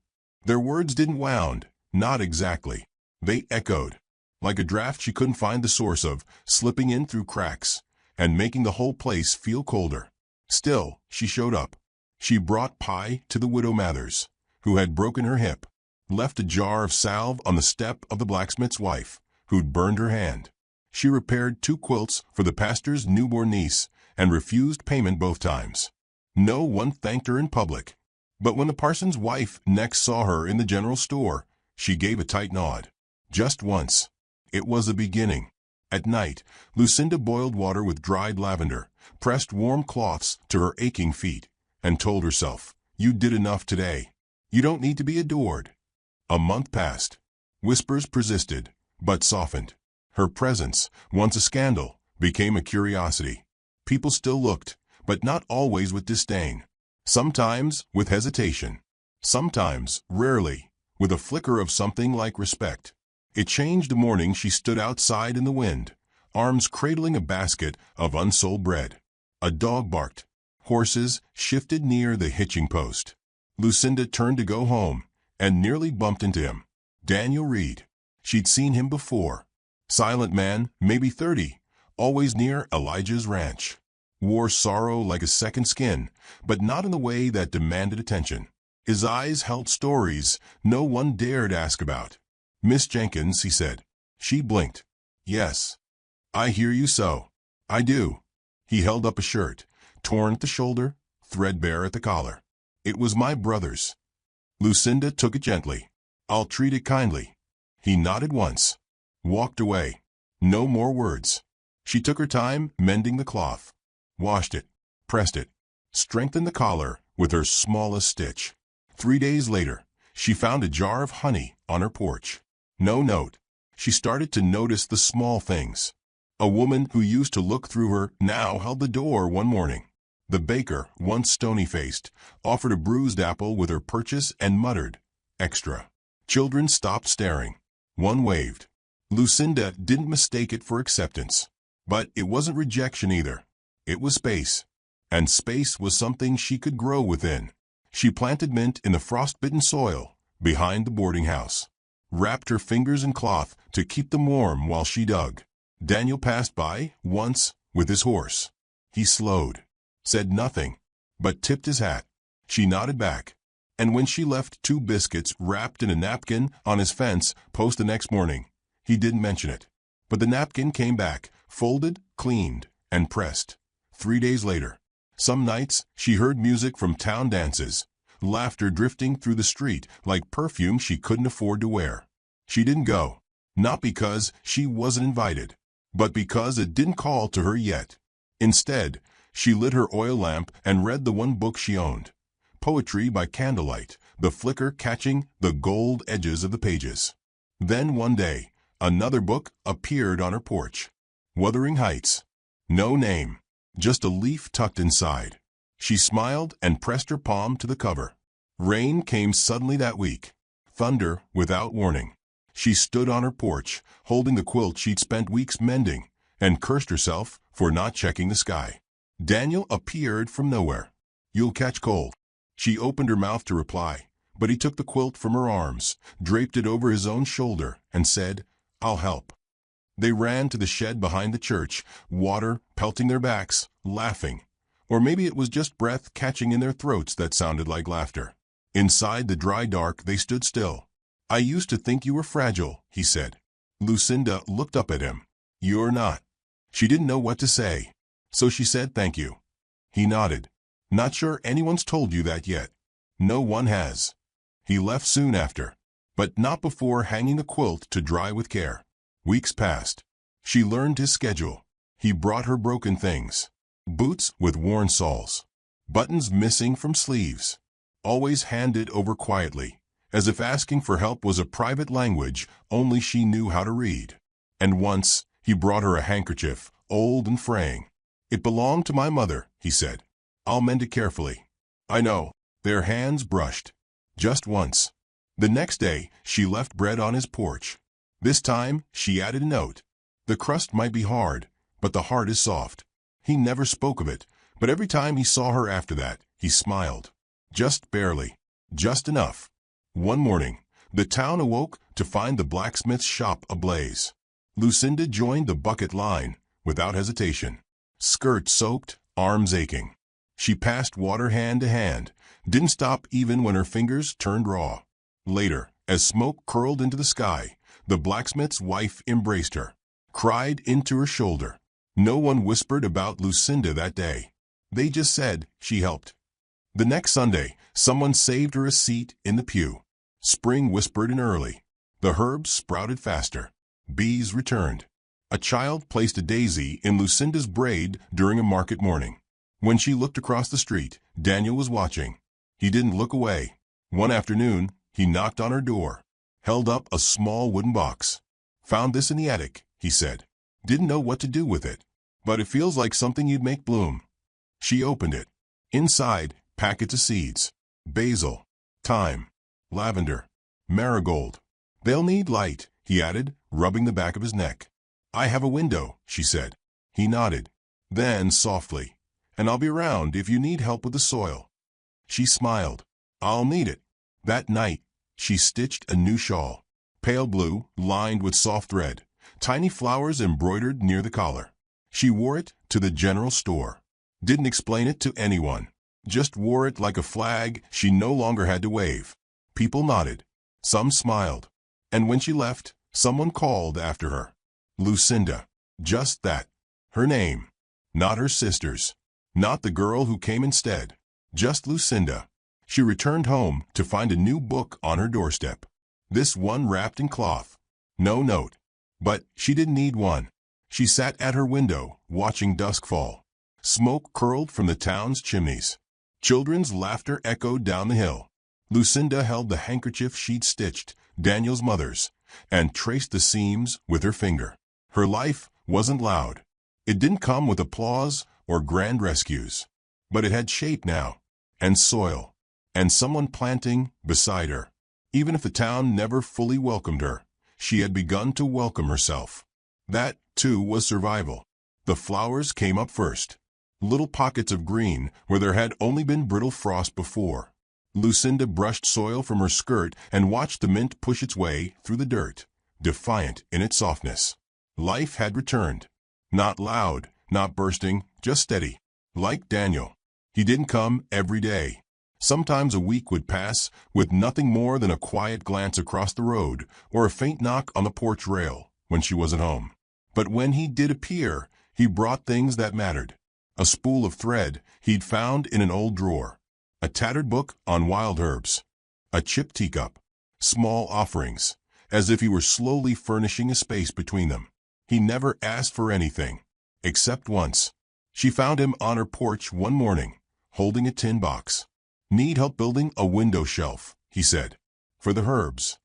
Their words didn't wound. Not exactly. They echoed. Like a draft she couldn't find the source of, slipping in through cracks, and making the whole place feel colder. Still, she showed up. She brought pie to the widow Mathers, who had broken her hip, left a jar of salve on the step of the blacksmith's wife, who'd burned her hand. She repaired 2 quilts for the pastor's newborn niece, and refused payment both times. No one thanked her in public. But when the parson's wife next saw her in the general store, she gave a tight nod. Just once. It was the beginning. At night, Lucinda boiled water with dried lavender, pressed warm cloths to her aching feet, and told herself, "You did enough today. You don't need to be adored." A month passed. Whispers persisted, but softened. Her presence, once a scandal, became a curiosity. People still looked, but not always with disdain. Sometimes with hesitation. Sometimes, rarely, with a flicker of something like respect. It changed the morning she stood outside in the wind, arms cradling a basket of unsold bread. A dog barked. Horses shifted near the hitching post. Lucinda turned to go home, and nearly bumped into him. Daniel Reed. She'd seen him before. Silent man, maybe 30, always near Elijah's ranch. Wore sorrow like a second skin, but not in the way that demanded attention. His eyes held stories no one dared ask about. "Miss Jenkins," he said. She blinked. "Yes. I hear you so. I do." He held up a shirt, torn at the shoulder, threadbare at the collar. "It was my brother's." Lucinda took it gently. "I'll treat it kindly." He nodded once. Walked away. No more words. She took her time mending the cloth. Washed it. Pressed it. Strengthened the collar with her smallest stitch. 3 days later, she found a jar of honey on her porch. No note. She started to notice the small things. A woman who used to look through her now held the door one morning. The baker, once stony-faced, offered a bruised apple with her purchase and muttered, "Extra." Children stopped staring. One waved. Lucinda didn't mistake it for acceptance. But it wasn't rejection either. It was space. And space was something she could grow within. She planted mint in the frost-bitten soil behind the boarding house. Wrapped her fingers in cloth to keep them warm while she dug. Daniel passed by once with his horse. He slowed, said nothing, but tipped his hat. She nodded back. And when she left 2 biscuits wrapped in a napkin on his fence post the next morning, he didn't mention it. But the napkin came back, folded, cleaned, and pressed. 3 days later. Some nights she heard music from town dances, laughter drifting through the street like perfume she couldn't afford to wear. She didn't go, not because she wasn't invited, but because it didn't call to her yet. Instead, she lit her oil lamp and read the one book she owned. Poetry by candlelight, the flicker catching the gold edges of the pages. Then one day, another book appeared on her porch. Wuthering Heights. No name, just a leaf tucked inside. She smiled and pressed her palm to the cover. Rain came suddenly that week. Thunder without warning. She stood on her porch, holding the quilt she'd spent weeks mending, and cursed herself for not checking the sky. Daniel appeared from nowhere. "You'll catch cold." She opened her mouth to reply, but he took the quilt from her arms, draped it over his own shoulder, and said, "I'll help." They ran to the shed behind the church, water pelting their backs, laughing. Or maybe it was just breath catching in their throats that sounded like laughter. Inside the dry dark, they stood still. "I used to think you were fragile," he said. Lucinda looked up at him. "You're not." She didn't know what to say, so she said thank you. He nodded. "Not sure anyone's told you that yet." "No one has." He left soon after, but not before hanging the quilt to dry with care. Weeks passed. She learned his schedule. He brought her broken things. Boots with worn soles. Buttons missing from sleeves. Always handed over quietly, as if asking for help was a private language only she knew how to read. And once, he brought her a handkerchief, old and fraying. "It belonged to my mother," he said. "I'll mend it carefully." "I know." Their hands brushed. Just once. The next day, she left bread on his porch. This time, she added a note. "The crust might be hard, but the heart is soft." He never spoke of it, but every time he saw her after that, he smiled. Just barely. Just enough. One morning, the town awoke to find the blacksmith's shop ablaze. Lucinda joined the bucket line, without hesitation. Skirt soaked, arms aching. She passed water hand to hand, didn't stop even when her fingers turned raw. Later, as smoke curled into the sky, the blacksmith's wife embraced her, cried into her shoulder. No one whispered about Lucinda that day. They just said she helped. The next Sunday, someone saved her a seat in the pew. Spring whispered in early. The herbs sprouted faster. Bees returned. A child placed a daisy in Lucinda's braid during a market morning. When she looked across the street, Daniel was watching. He didn't look away. One afternoon, he knocked on her door, held up a small wooden box. "Found this in the attic," he said. "Didn't know what to do with it, but it feels like something you'd make bloom." She opened it. Inside, packets of seeds. Basil, thyme, lavender, marigold. "They'll need light," he added, rubbing the back of his neck. "I have a window," she said. He nodded. Then, softly, "And I'll be around if you need help with the soil." She smiled. "I'll need it." That night, she stitched a new shawl. Pale blue, lined with soft thread, tiny flowers embroidered near the collar. She wore it to the general store. Didn't explain it to anyone. Just wore it like a flag she no longer had to wave. People nodded. Some smiled. And when she left, someone called after her. Lucinda. Just that. Her name. Not her sister's. Not the girl who came instead. Just Lucinda. She returned home to find a new book on her doorstep. This one wrapped in cloth. No note. But she didn't need one. She sat at her window, watching dusk fall. Smoke curled from the town's chimneys. Children's laughter echoed down the hill. Lucinda held the handkerchief she'd stitched, Daniel's mother's, and traced the seams with her finger. Her life wasn't loud. It didn't come with applause or grand rescues. But it had shape now, and soil, and someone planting beside her. Even if the town never fully welcomed her, she had begun to welcome herself. That, too, was survival. The flowers came up first. Little pockets of green where there had only been brittle frost before. Lucinda brushed soil from her skirt and watched the mint push its way through the dirt, defiant in its softness. Life had returned. Not loud, not bursting, just steady. Like Daniel. He didn't come every day. Sometimes a week would pass with nothing more than a quiet glance across the road or a faint knock on the porch rail when she wasn't home. But when he did appear, he brought things that mattered. A spool of thread he'd found in an old drawer. A tattered book on wild herbs. A chipped teacup. Small offerings, as if he were slowly furnishing a space between them. He never asked for anything, except once. She found him on her porch one morning, holding a tin box. "Need help building a window shelf," he said. "For the herbs."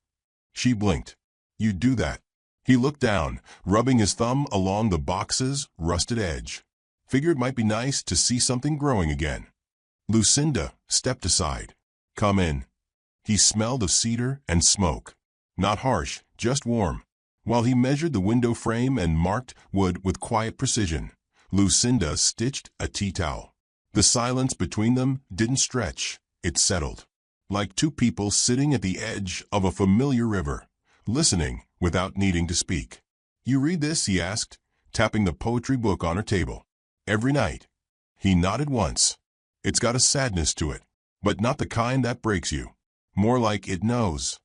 She blinked. "You do that?" He looked down, rubbing his thumb along the box's rusted edge. Figured might be nice to see something growing again. Lucinda stepped aside. "Come in." He smelled of cedar and smoke. Not harsh, just warm. While he measured the window frame and marked wood with quiet precision, Lucinda stitched a tea towel. The silence between them didn't stretch, it settled. Like two people sitting at the edge of a familiar river, listening without needing to speak. "You read this?" he asked, tapping the poetry book on her table. "Every night." He nodded once. "It's got a sadness to it, but not the kind that breaks you. More like it knows."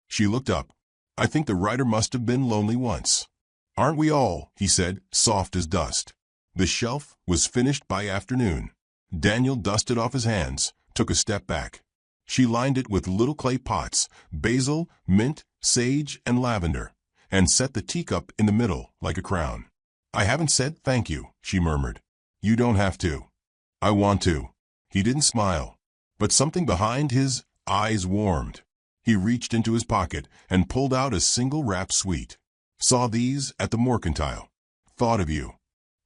She looked up. "I think the writer must have been lonely once." "Aren't we all?" he said, soft as dust. The shelf was finished by afternoon. Daniel dusted off his hands, took a step back. She lined it with little clay pots, basil, mint, sage, and lavender, and set the teacup in the middle like a crown. "I haven't said thank you," she murmured. "You don't have to." "I want to." He didn't smile, but something behind his eyes warmed. He reached into his pocket and pulled out a single wrapped sweet. Saw these at the mercantile. Thought of you.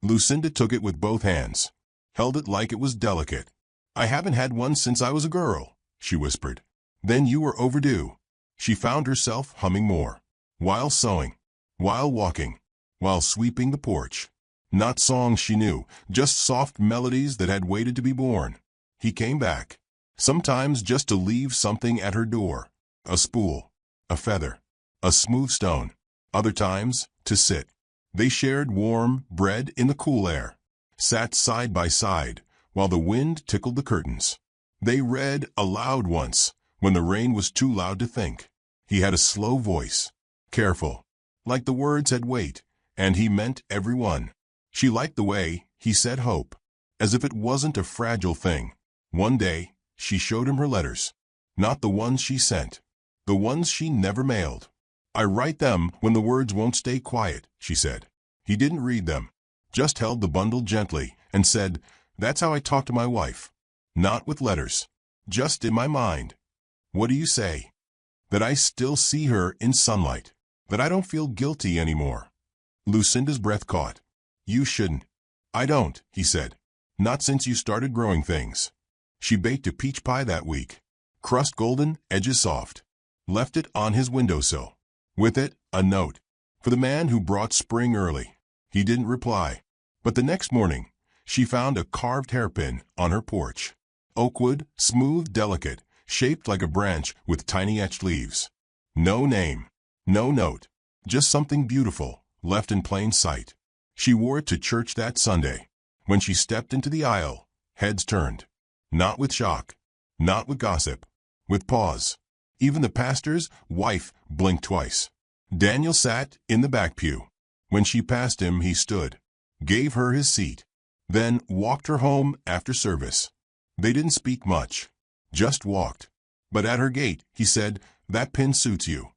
Lucinda took it with both hands. Held it like it was delicate. I haven't had one since I was a girl, she whispered. Then you were overdue. She found herself humming more. While sewing. While walking. While sweeping the porch. Not songs she knew, just soft melodies that had waited to be born. He came back. Sometimes just to leave something at her door. A spool. A feather. A smooth stone. Other times, to sit. They shared warm bread in the cool air. Sat side by side, while the wind tickled the curtains. They read aloud once, when the rain was too loud to think. He had a slow voice. Careful. Like the words had weight, and he meant every one. She liked the way he said hope, as if it wasn't a fragile thing. One day, she showed him her letters. Not the ones she sent. The ones she never mailed. I write them when the words won't stay quiet, she said. He didn't read them. Just held the bundle gently and said, that's how I talk to my wife. Not with letters. Just in my mind. What do you say? That I still see her in sunlight. That I don't feel guilty anymore. Lucinda's breath caught. You shouldn't. I don't, he said. Not since you started growing things. She baked a peach pie that week. Crust golden, edges soft. Left it on his windowsill. With it, a note. For the man who brought spring early. He didn't reply. But the next morning, she found a carved hairpin on her porch. Oakwood, smooth, delicate, shaped like a branch with tiny etched leaves. No name. No note. Just something beautiful, left in plain sight. She wore it to church that Sunday. When she stepped into the aisle, heads turned. Not with shock. Not with gossip. With pause. Even the pastor's wife blinked twice. Daniel sat in the back pew. When she passed him, he stood. Gave her his seat. Then walked her home after service. They didn't speak much. Just walked. But at her gate, he said, that pin suits you.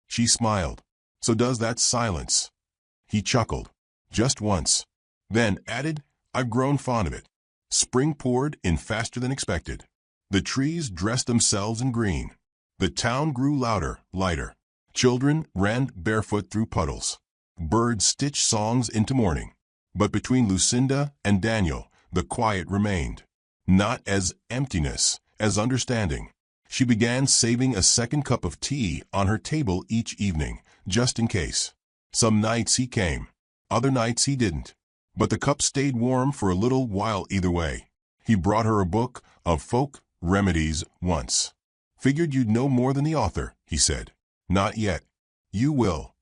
She smiled. So does that silence. He chuckled. Just once. Then added, I've grown fond of it. Spring poured in faster than expected. The trees dressed themselves in green. The town grew louder, lighter. Children ran barefoot through puddles. Birds stitched songs into morning. But between Lucinda and Daniel, the quiet remained. Not as emptiness, as understanding. She began saving a second cup of tea on her table each evening, just in case. Some nights he came. Other nights he didn't. But the cup stayed warm for a little while either way. He brought her a book of folk remedies once. Figured you'd know more than the author, he said. Not yet. You will.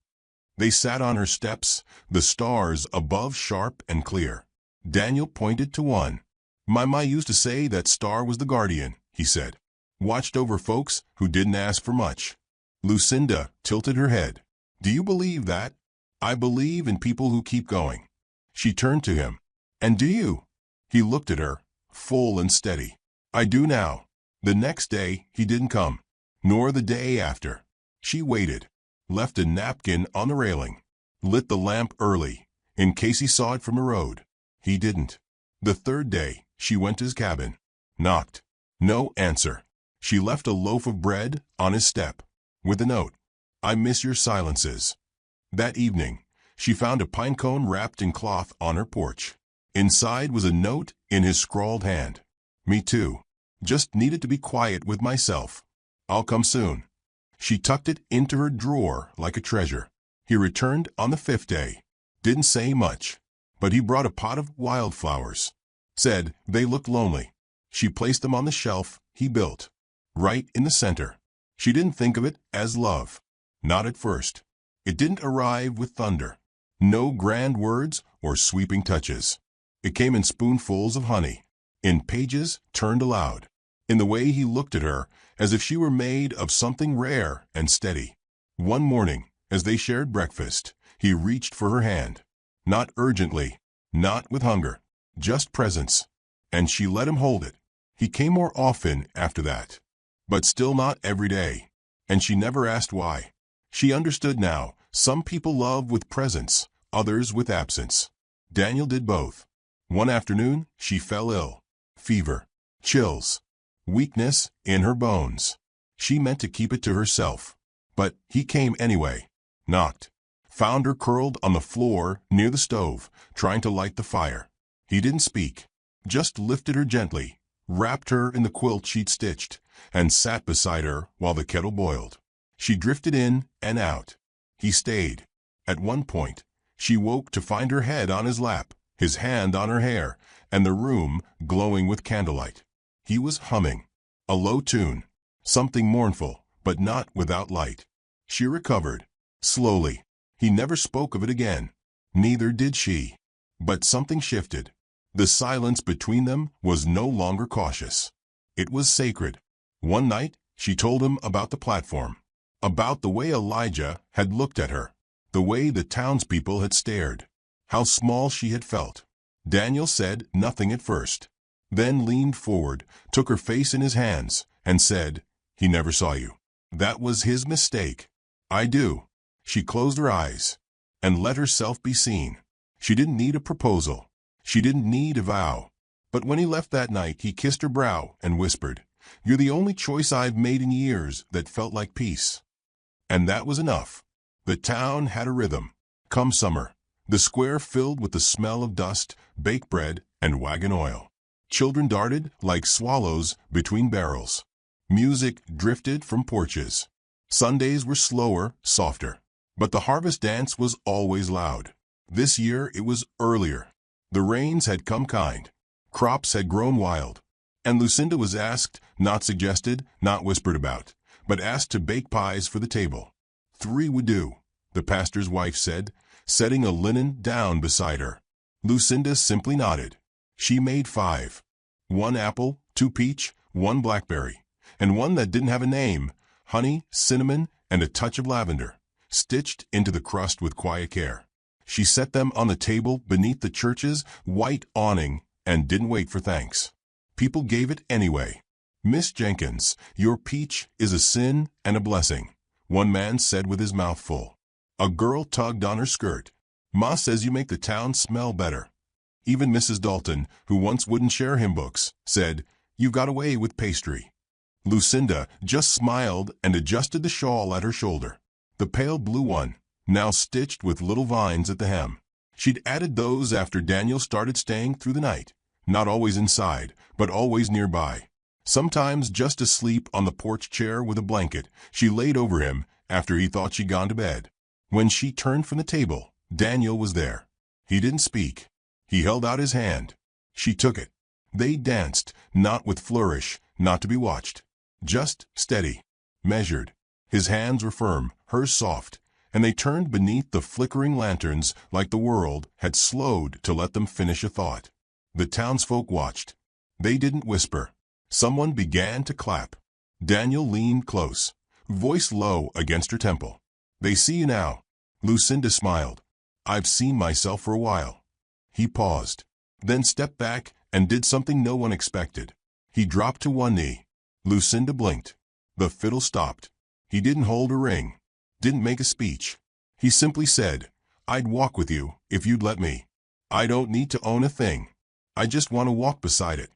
They sat on her steps, the stars above sharp and clear. Daniel pointed to one. My ma used to say that star was the guardian, he said. Watched over folks who didn't ask for much. Lucinda tilted her head. Do you believe that? I believe in people who keep going. She turned to him. And do you? He looked at her, full and steady. I do now. The next day, he didn't come. Nor the day after. She waited. Left a napkin on the railing. Lit the lamp early, in case he saw it from the road. He didn't. The third day, she went to his cabin. Knocked. No answer. She left a loaf of bread on his step. With a note. I miss your silences. That evening, she found a pine cone wrapped in cloth on her porch. Inside was a note in his scrawled hand. Me too. Just needed to be quiet with myself. I'll come soon. She tucked it into her drawer like a treasure. He returned on the 5th day. Didn't say much, but he brought a pot of wildflowers. Said they looked lonely. She placed them on the shelf he built, right in the center. She didn't think of it as love. Not at first. It didn't arrive with thunder. No grand words or sweeping touches. It came in spoonfuls of honey, in pages turned aloud, in the way he looked at her as if she were made of something rare and steady. One morning, as they shared breakfast, he reached for her hand. Not urgently, not with hunger, just presence. And she let him hold it. He came more often after that, but still not every day. And she never asked why. She understood now. Some people love with presence, others with absence. Daniel did both. One afternoon, she fell ill. Fever. Chills. Weakness in her bones. She meant to keep it to herself. But he came anyway. Knocked. found her curled on the floor near the stove, trying to light the fire. He didn't speak, just lifted her gently, wrapped her in the quilt she'd stitched, and sat beside her while the kettle boiled. She drifted in and out. He stayed. At one point, she woke to find her head on his lap, his hand on her hair, and the room glowing with candlelight. He was humming a low tune, something mournful, but not without light. She recovered, slowly. He never spoke of it again. Neither did she. But something shifted. The silence between them was no longer cautious. It was sacred. One night, she told him about the platform, about the way Elijah had looked at her, the way the townspeople had stared, how small she had felt. Daniel said nothing at first, then leaned forward, took her face in his hands, and said, "He never saw you. That was his mistake." "I do." She closed her eyes and let herself be seen. She didn't need a proposal. She didn't need a vow. But when he left that night, he kissed her brow and whispered, "You're the only choice I've made in years that felt like peace." And that was enough. The town had a rhythm. Come summer, the square filled with the smell of dust, baked bread, and wagon oil. Children darted like swallows between barrels. Music drifted from porches. Sundays were slower, softer. But the harvest dance was always loud. This year it was earlier. The rains had come kind. Crops had grown wild. And Lucinda was asked, not suggested, not whispered about, but asked to bake pies for the table. 3 would do, the pastor's wife said, setting a linen down beside her. Lucinda simply nodded. She made 5. 1 apple, 2 peach, 1 blackberry, and one that didn't have a name, honey, cinnamon, and a touch of lavender, stitched into the crust with quiet care. She set them on the table beneath the church's white awning and didn't wait for thanks. People gave it anyway. "Miss Jenkins, your peach is a sin and a blessing," one man said with his mouth full. A girl tugged on her skirt. "Ma says you make the town smell better." Even Mrs. Dalton, who once wouldn't share hymn books, said, "You've got away with pastry." Lucinda just smiled and adjusted the shawl at her shoulder, the pale blue one, now stitched with little vines at the hem. She'd added those after Daniel started staying through the night, not always inside, but always nearby. Sometimes just asleep on the porch chair with a blanket, she laid over him after he thought she'd gone to bed. When she turned from the table, Daniel was there. He didn't speak. He held out his hand. She took it. They danced, not with flourish, not to be watched. Just steady, measured. His hands were firm, hers soft, and they turned beneath the flickering lanterns like the world had slowed to let them finish a thought. The townsfolk watched. They didn't whisper. Someone began to clap. Daniel leaned close, voice low against her temple. "They see you now." Lucinda smiled. "I've seen myself for a while." He paused, then stepped back and did something no one expected. He dropped to one knee. Lucinda blinked. The fiddle stopped. He didn't hold a ring, didn't make a speech. He simply said, "I'd walk with you if you'd let me. I don't need to own a thing. I just want to walk beside it."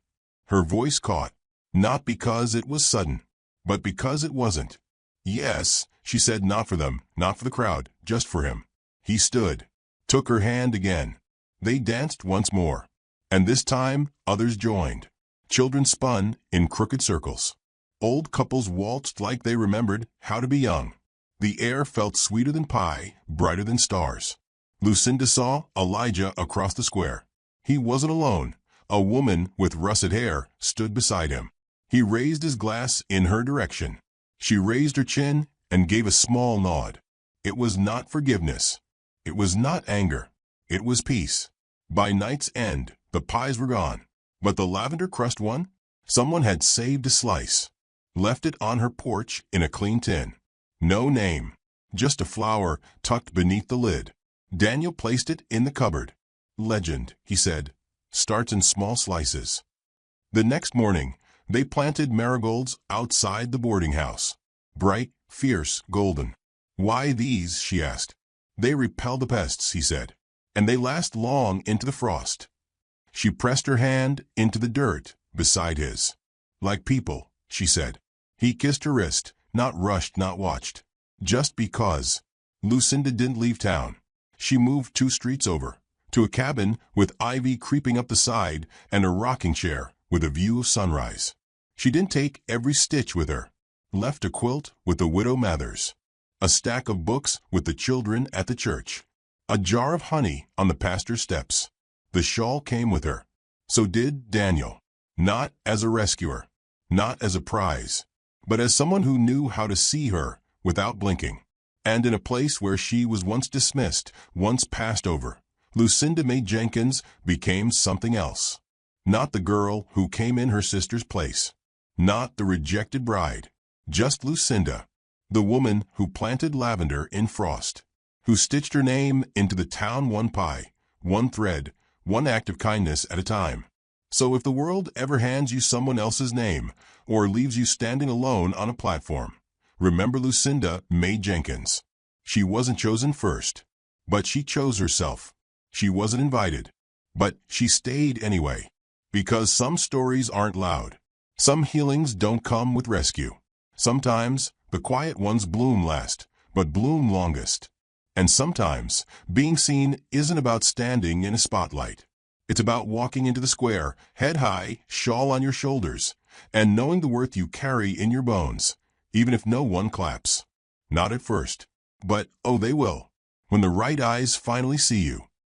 Her voice caught, not because it was sudden, but because it wasn't. "Yes," she said, not for them, not for the crowd, just for him. He stood, took her hand again. They danced once more, and this time others joined. Children spun in crooked circles. Old couples waltzed like they remembered how to be young. The air felt sweeter than pie, brighter than stars. Lucinda saw Elijah across the square. He wasn't alone. A woman with russet hair stood beside him. He raised his glass in her direction. She raised her chin and gave a small nod. It was not forgiveness. It was not anger. It was peace. By night's end, the pies were gone. But the lavender crust one? Someone had saved a slice. Left it on her porch in a clean tin. No name. Just a flower tucked beneath the lid. Daniel placed it in the cupboard. "Legend," he said, "starts in small slices." The next morning, they planted marigolds outside the boarding house. Bright, fierce, golden. "Why these?" she asked. "They repel the pests," he said, "and they last long into the frost." She pressed her hand into the dirt beside his. "Like people," she said. He kissed her wrist, not rushed, not watched. "Just because." Lucinda didn't leave town. She moved 2 streets over, to a cabin with ivy creeping up the side and a rocking chair with a view of sunrise. She didn't take every stitch with her. Left a quilt with the widow Mathers, a stack of books with the children at the church, a jar of honey on the pastor's steps. The shawl came with her. So did Daniel. Not as a rescuer, not as a prize, but as someone who knew how to see her without blinking. And in a place where she was once dismissed, once passed over, Lucinda May Jenkins became something else. Not the girl who came in her sister's place. Not the rejected bride. Just Lucinda, the woman who planted lavender in frost, who stitched her name into the town one pie, one thread, one act of kindness at a time. So if the world ever hands you someone else's name, or leaves you standing alone on a platform, remember Lucinda May Jenkins. She wasn't chosen first, but she chose herself. She wasn't invited, but she stayed anyway. Because some stories aren't loud. Some healings don't come with rescue. Sometimes the quiet ones bloom last, but bloom longest. And sometimes being seen isn't about standing in a spotlight. It's about walking into the square, head high, shawl on your shoulders, and knowing the worth you carry in your bones, even if no one claps. Not at first, but oh, they will, when the right eyes finally see you.